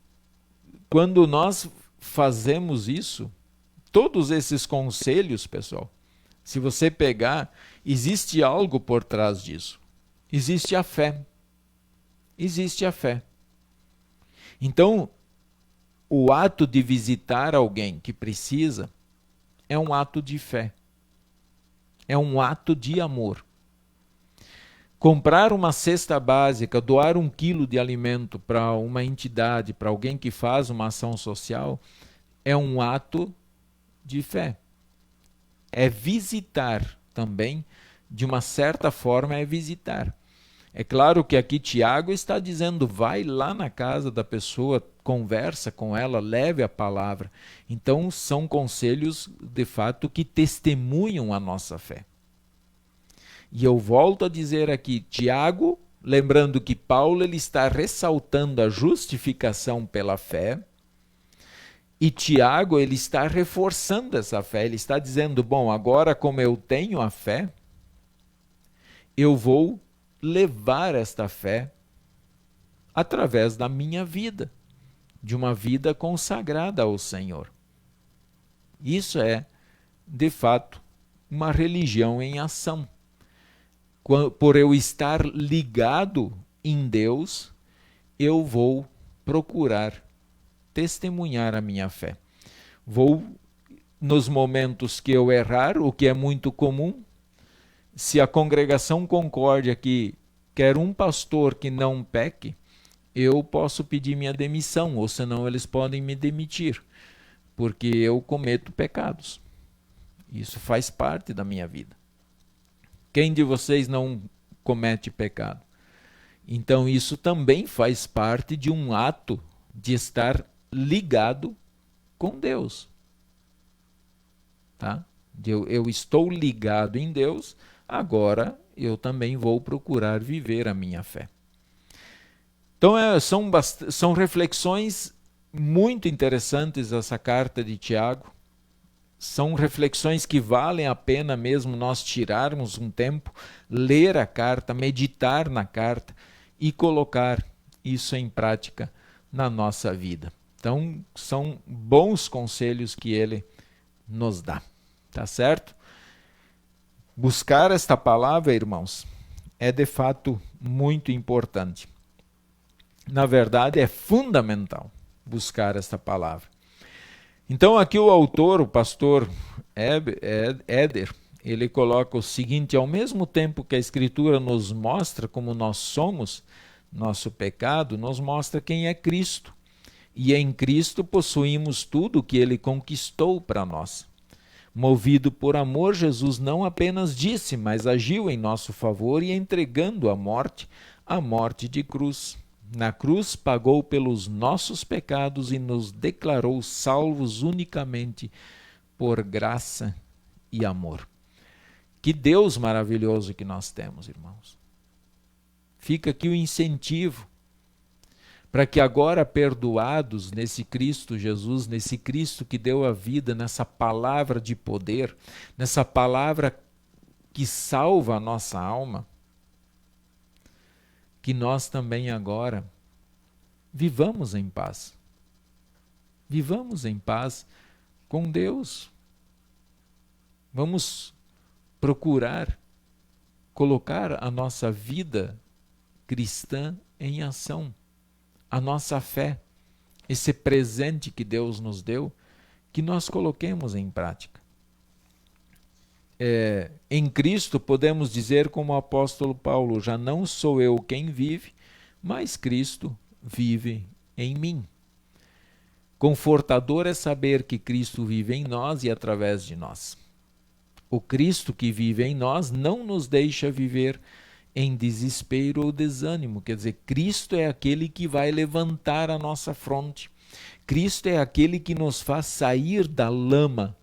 Quando nós fazemos isso, todos esses conselhos, pessoal, se você pegar, existe algo por trás disso. Existe a fé. Existe a fé. Então, o ato de visitar alguém que precisa é um ato de fé. É um ato de amor. Comprar uma cesta básica, doar 1 quilo de alimento para uma entidade, para alguém que faz uma ação social, é um ato de fé. É visitar também, de uma certa forma é visitar. É claro que aqui Tiago está dizendo, vai lá na casa da pessoa, conversa com ela, leve a palavra. Então são conselhos, de fato, que testemunham a nossa fé. E eu volto a dizer aqui, Tiago, lembrando que Paulo ele está ressaltando a justificação pela fé, e Tiago ele está reforçando essa fé, ele está dizendo, bom, agora como eu tenho a fé, eu vou levar esta fé através da minha vida, de uma vida consagrada ao Senhor. Isso é, de fato, uma religião em ação. Por eu estar ligado em Deus, eu vou procurar testemunhar a minha fé. Vou, nos momentos que eu errar, o que é muito comum, se a congregação concorda que quer um pastor que não peque, eu posso pedir minha demissão, ou senão eles podem me demitir, porque eu cometo pecados. Isso faz parte da minha vida. Quem de vocês não comete pecado? Então isso também faz parte de um ato de estar ligado com Deus. Tá? Eu estou ligado em Deus, agora eu também vou procurar viver a minha fé. Então são reflexões muito interessantes essa carta de Tiago. São reflexões que valem a pena mesmo nós tirarmos um tempo, ler a carta, meditar na carta e colocar isso em prática na nossa vida. Então, são bons conselhos que ele nos dá. Tá certo? Buscar esta palavra, irmãos, é de fato muito importante. Na verdade, é fundamental buscar esta palavra. Então aqui o autor, o pastor Éder, ele coloca o seguinte: ao mesmo tempo que a Escritura nos mostra como nós somos, nosso pecado, nos mostra quem é Cristo. E em Cristo possuímos tudo o que ele conquistou para nós. Movido por amor, Jesus não apenas disse, mas agiu em nosso favor e entregando a morte de cruz. Na cruz pagou pelos nossos pecados e nos declarou salvos unicamente por graça e amor. Que Deus maravilhoso que nós temos, irmãos. Fica aqui o incentivo para que agora, perdoados nesse Cristo Jesus, nesse Cristo que deu a vida, nessa palavra de poder, nessa palavra que salva a nossa alma, que nós também agora vivamos em paz. Vivamos em paz com Deus. Vamos procurar colocar a nossa vida cristã em ação. A nossa fé, esse presente que Deus nos deu, que nós coloquemos em prática. Em Cristo podemos dizer como o apóstolo Paulo, já não sou eu quem vive, mas Cristo vive em mim. Confortador é saber que Cristo vive em nós e através de nós. O Cristo que vive em nós não nos deixa viver em desespero ou desânimo. Quer dizer, Cristo é aquele que vai levantar a nossa fronte. Cristo é aquele que nos faz sair da lama.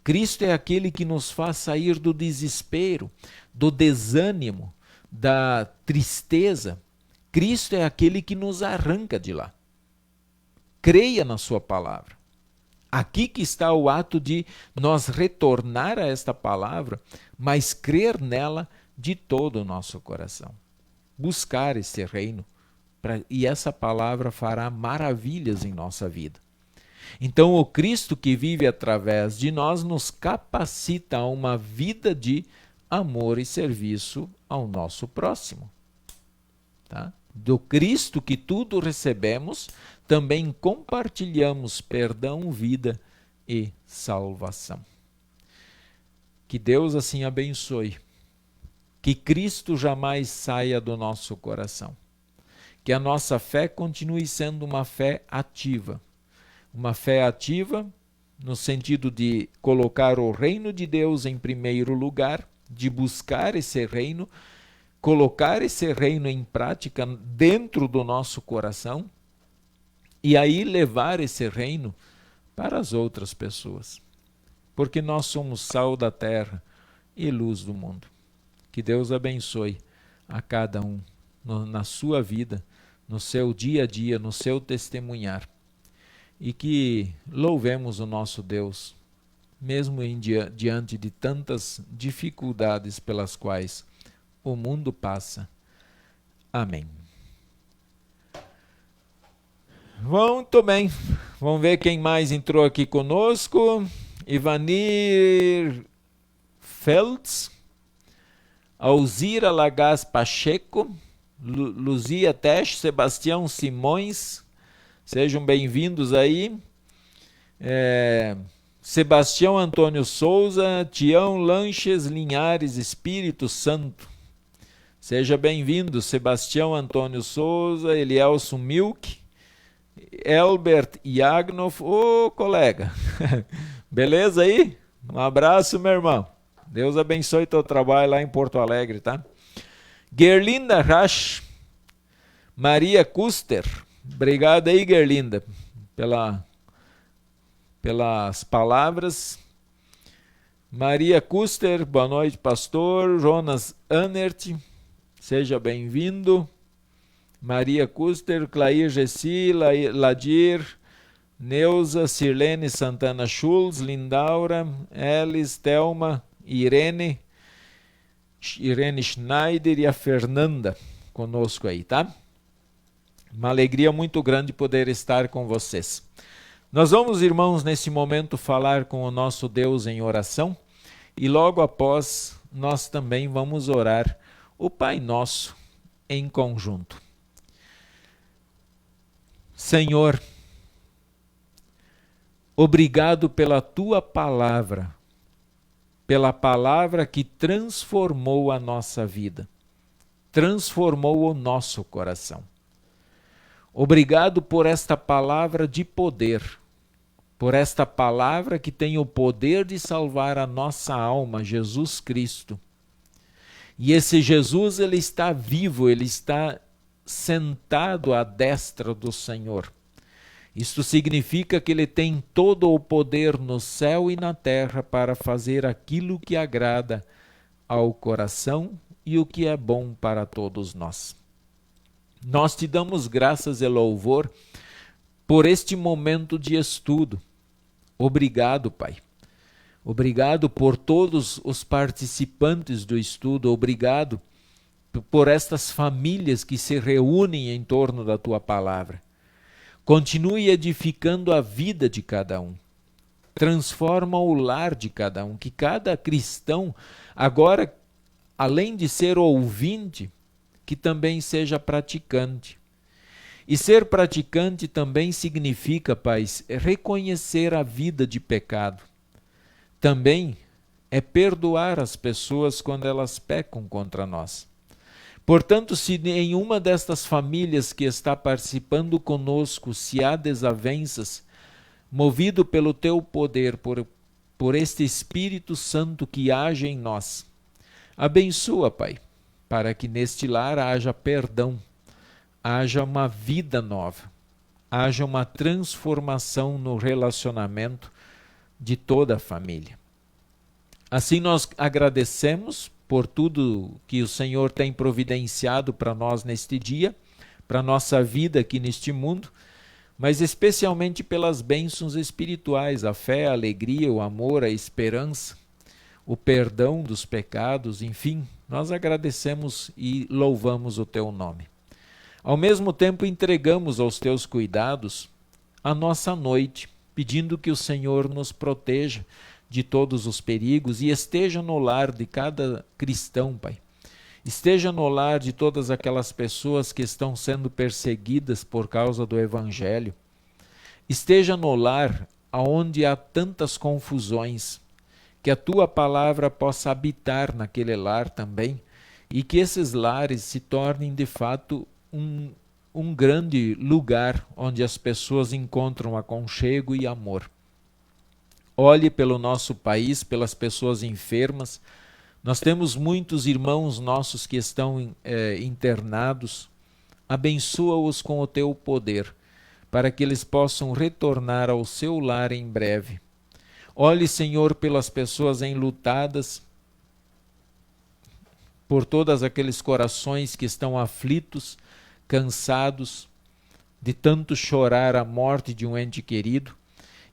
Cristo é aquele que nos faz sair do desespero, do desânimo, da tristeza. Cristo é aquele que nos arranca de lá. Creia na sua palavra. Aqui que está o ato de nós retornar a esta palavra, mas crer nela de todo o nosso coração. Buscar esse reino, e essa palavra fará maravilhas em nossa vida. Então o Cristo que vive através de nós nos capacita a uma vida de amor e serviço ao nosso próximo. Tá? Do Cristo que tudo recebemos, também compartilhamos perdão, vida e salvação. Que Deus assim abençoe. Que Cristo jamais saia do nosso coração. Que a nossa fé continue sendo uma fé ativa. Uma fé ativa no sentido de colocar o reino de Deus em primeiro lugar, de buscar esse reino, colocar esse reino em prática dentro do nosso coração e aí levar esse reino para as outras pessoas. Porque nós somos sal da terra e luz do mundo. Que Deus abençoe a cada um na sua vida, no seu dia a dia, no seu testemunhar. E que louvemos o nosso Deus, mesmo diante de tantas dificuldades pelas quais o mundo passa. Amém. Muito bem, vamos ver quem mais entrou aqui conosco. Ivanir Feltz, Alzira Lagaz Pacheco, Luzia Tesh, Sebastião Simões, sejam bem-vindos aí. Sebastião Antônio Souza, Tião Lanches Linhares, Espírito Santo. Seja bem-vindo, Sebastião Antônio Souza, Elielson Milk, Elbert Yagnoff, ô colega, beleza aí? Um abraço, meu irmão. Deus abençoe teu trabalho lá em Porto Alegre, tá? Gerlinda Rasch, Maria Custer, obrigado aí, Gerlinda, pelas palavras. Maria Custer, boa noite, pastor. Jonas Anert, seja bem-vindo. Maria Custer, Clair Gessi, Ladir, Neuza, Sirlene Santana Schultz, Lindaura, Elis, Thelma, Irene Schneider e a Fernanda conosco aí, tá? Uma alegria muito grande poder estar com vocês. Nós vamos, irmãos, nesse momento falar com o nosso Deus em oração e logo após nós também vamos orar o Pai Nosso em conjunto. Senhor, obrigado pela Tua palavra, pela palavra que transformou a nossa vida, transformou o nosso coração. Obrigado por esta palavra de poder, por esta palavra que tem o poder de salvar a nossa alma, Jesus Cristo. E esse Jesus, ele está vivo, ele está sentado à destra do Senhor. Isto significa que ele tem todo o poder no céu e na terra para fazer aquilo que agrada ao coração e o que é bom para todos nós. Nós te damos graças e louvor por este momento de estudo. Obrigado, Pai. Obrigado por todos os participantes do estudo. Obrigado por estas famílias que se reúnem em torno da tua palavra. Continue edificando a vida de cada um. Transforma o lar de cada um. Que cada cristão, agora, além de ser ouvinte, que também seja praticante. E ser praticante também significa, Pai, reconhecer a vida de pecado. Também é perdoar as pessoas quando elas pecam contra nós. Portanto, se em uma destas famílias que está participando conosco, se há desavenças, movido pelo teu poder, por este Espírito Santo que age em nós, abençoa, Pai, para que neste lar haja perdão, haja uma vida nova, haja uma transformação no relacionamento de toda a família. Assim nós agradecemos por tudo que o Senhor tem providenciado para nós neste dia, para a nossa vida aqui neste mundo, mas especialmente pelas bênçãos espirituais, a fé, a alegria, o amor, a esperança, o perdão dos pecados, enfim, nós agradecemos e louvamos o teu nome. Ao mesmo tempo entregamos aos teus cuidados a nossa noite, pedindo que o Senhor nos proteja de todos os perigos e esteja no lar de cada cristão, Pai. Esteja no lar de todas aquelas pessoas que estão sendo perseguidas por causa do Evangelho. Esteja no lar onde há tantas confusões, que a tua palavra possa habitar naquele lar também e que esses lares se tornem de fato um grande lugar onde as pessoas encontram aconchego e amor. Olhe pelo nosso país, pelas pessoas enfermas. Nós temos muitos irmãos nossos que estão internados. Abençoa-os com o teu poder, para que eles possam retornar ao seu lar em breve. Olhe, Senhor, pelas pessoas enlutadas, por todos aqueles corações que estão aflitos, cansados de tanto chorar a morte de um ente querido.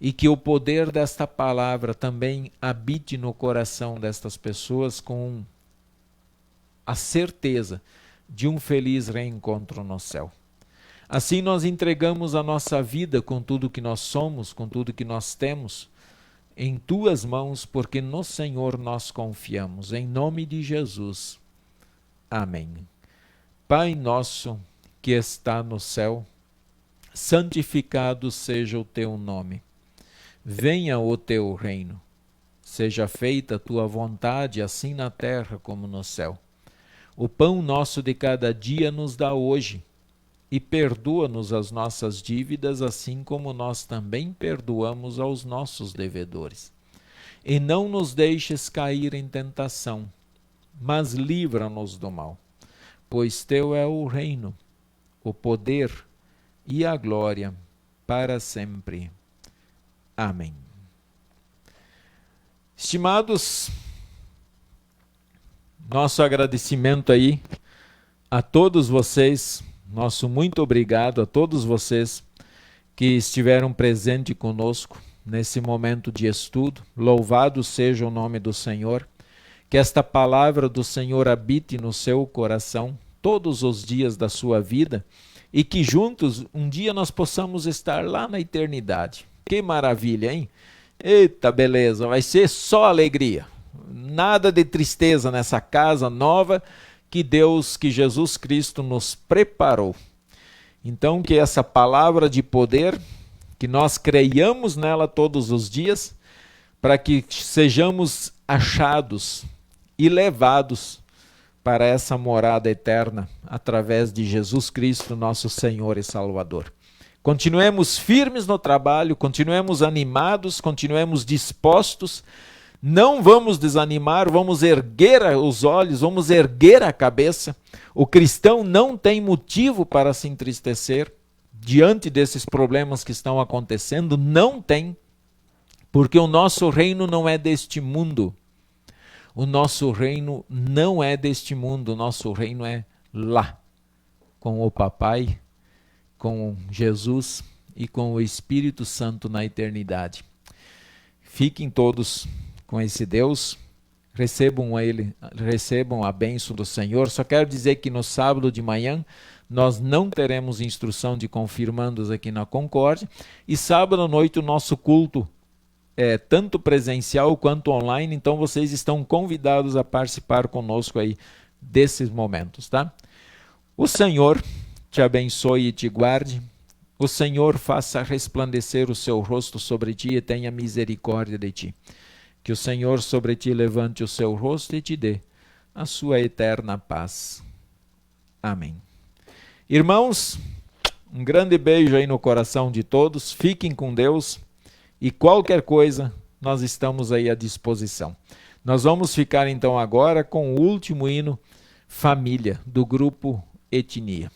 E que o poder desta palavra também habite no coração destas pessoas com a certeza de um feliz reencontro no céu. Assim nós entregamos a nossa vida com tudo que nós somos, com tudo que nós temos, em tuas mãos, porque no Senhor nós confiamos. Em nome de Jesus. Amém. Pai nosso que está no céu, santificado seja o teu nome. Venha o teu reino, seja feita a tua vontade, assim na terra como no céu. O pão nosso de cada dia nos dá hoje, e perdoa-nos as nossas dívidas, assim como nós também perdoamos aos nossos devedores. E não nos deixes cair em tentação, mas livra-nos do mal, pois teu é o reino, o poder e a glória para sempre. Amém. Estimados, nosso agradecimento aí a todos vocês, nosso muito obrigado a todos vocês que estiveram presentes conosco nesse momento de estudo. Louvado seja o nome do Senhor, que esta palavra do Senhor habite no seu coração todos os dias da sua vida e que juntos um dia nós possamos estar lá na eternidade. Que maravilha, hein? Eita, beleza, vai ser só alegria. Nada de tristeza nessa casa nova que Jesus Cristo nos preparou. Então, que essa palavra de poder, que nós creiamos nela todos os dias, para que sejamos achados e levados para essa morada eterna, através de Jesus Cristo, nosso Senhor e Salvador. Continuemos firmes no trabalho, continuemos animados, continuemos dispostos, não vamos desanimar, vamos erguer os olhos, vamos erguer a cabeça. O cristão não tem motivo para se entristecer, diante desses problemas que estão acontecendo? Não tem, porque o nosso reino não é deste mundo. O nosso reino não é deste mundo, o nosso reino é lá, com o Papai, com Jesus e com o Espírito Santo na eternidade. Fiquem todos com esse Deus, recebam a bênção do Senhor. Só quero dizer que no sábado de manhã nós não teremos instrução de confirmandos aqui na Concórdia, e sábado à noite o nosso culto é tanto presencial quanto online, então vocês estão convidados a participar conosco aí desses momentos, tá? O Senhor te abençoe e te guarde. O Senhor faça resplandecer o seu rosto sobre ti e tenha misericórdia de ti. Que o Senhor sobre ti levante o seu rosto e te dê a sua eterna paz. Amém. Irmãos, um grande beijo aí no coração de todos. Fiquem com Deus. E qualquer coisa, nós estamos aí à disposição. Nós vamos ficar então agora com o último hino, Família, do grupo Etnia.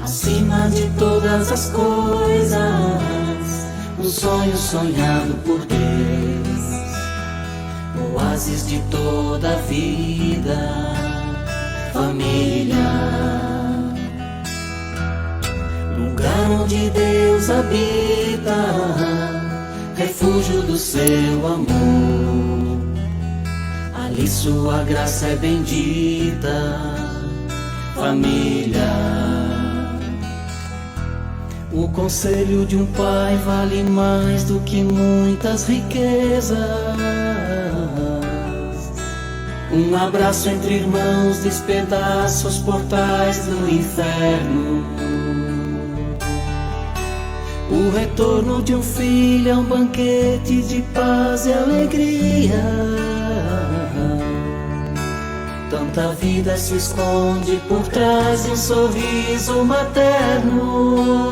Acima de todas as coisas, um sonho sonhado por Deus, oásis de toda a vida, família, lugar onde Deus habita, refúgio do seu amor, ali sua graça é bendita, família. O conselho de um pai vale mais do que muitas riquezas. Um abraço entre irmãos despedaça os portais do inferno. O retorno de um filho é um banquete de paz e alegria. Tanta vida se esconde por trás de um sorriso materno.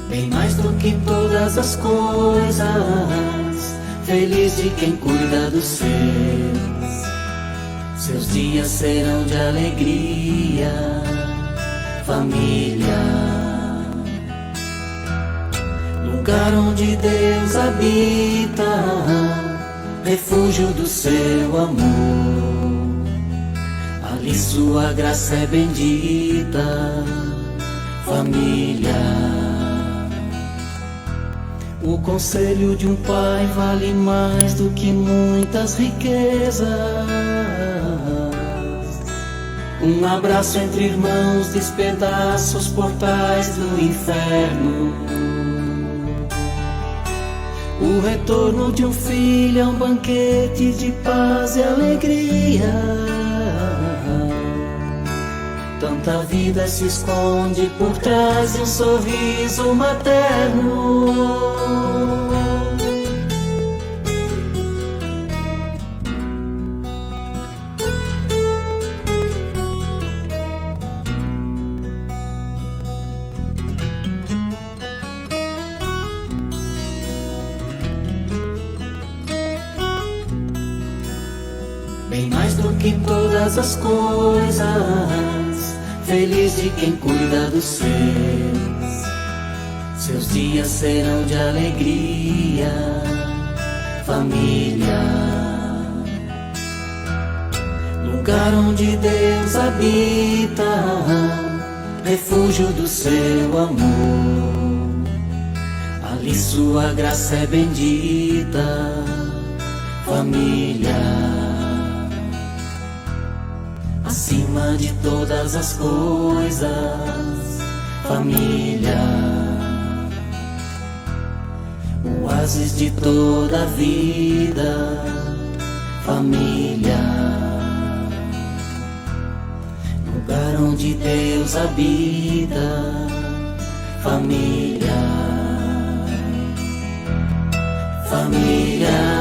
Bem mais do que todas as coisas, feliz de quem cuida dos seus dias serão de alegria, família. Lugar onde Deus habita, refúgio do seu amor, ali sua graça é bendita, família. O conselho de um pai vale mais do que muitas riquezas. Um abraço entre irmãos despedaça os portais do inferno. O retorno de um filho é um banquete de paz e alegria. Tanta vida se esconde por trás de um sorriso materno. Bem mais do que todas as coisas, feliz de quem cuida dos seus dias serão de alegria, família. Lugar onde Deus habita, refúgio do seu amor, ali sua graça é bendita, família. Acima de todas as coisas, família. bases de toda a vida. Família, lugar onde Deus habita. Família, família.